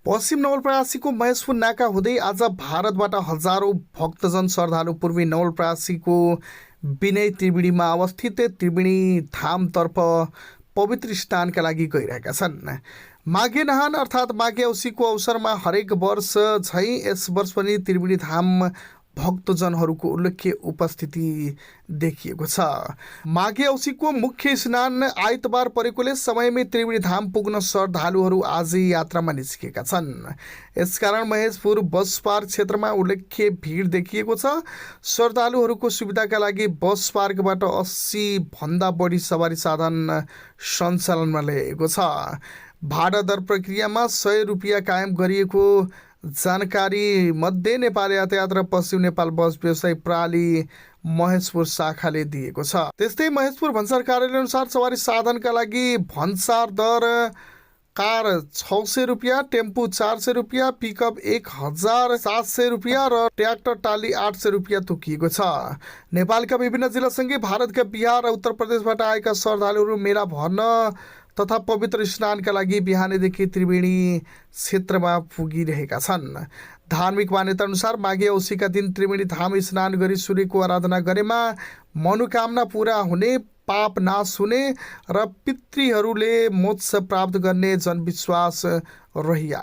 पश्चिम नवलपरासीको महेशपुर नाका हुँदै आज भारतबाट हजारौं भक्तजन श्रद्धालु पूर्वी नवलपरासीको विनय त्रिवेणीमा अवस्थित त्रिवेणी धामतर्फ पवित्र स्नानका लागि गइरहेका छन्। माघे नहान अर्थात् माघे औँसीको अवसरमा हरेक वर्ष झैँ यस वर्ष पनि त्रिवेणी धाम भक्तजनहरूको उल्लेख्य उपस्थिति देखिएको छ। माघे औँसीको मुख्य स्नान आइतबार परेकोले समयमै त्रिवेणी धाम पुग्न श्रद्धालुहरू आजै यात्रामा निस्किएका छन्। यसकारण महेशपुर बस पार्क क्षेत्रमा उल्लेख्य भिड देखिएको छ। श्रद्धालुहरूको सुविधाका लागि बस पार्कबाट 80 भन्दा बढी सवारी साधन सञ्चालनमा ल्याएको छ। भाडा दर प्रक्रियामा 100 रुपियाँ कायम गरिएको जानकारी मध्ये नेपाल यातायात र पश्चिम नेपाल बस व्यवसाय प्रणाली महेशपुर शाखाले दिएको छ। त्यस्तै महेशपुर भन्सार कार्यालय अनुसार सवारी साधनका लागि भन्सार दर कार 600 रुपियाँ, टेम्पू 400 रुपियाँ, पिकअप 1700 रुपियाँ र ट्र्याक्टर टाली 800 रुपियाँ तोकिएको छ। नेपालका विभिन्न जिल्लासँगै भारतका बिहार र उत्तर प्रदेशबाट आएका श्रद्धालुहरू मेला भर्न तथा पवित्र स्नानका लागि बिहानैदेखि त्रिवेणी क्षेत्रमा पुगिरहेका छन्। धार्मिक मान्यता अनुसार माघे औँसीका दिन त्रिवेणी धाम स्नान गरी सूर्यको आराधना गरेमा मनोकामना पूरा हुने, पाप नाश हुने र पितृहरूले मोक्ष प्राप्त गर्ने जनविश्वास रहिआएको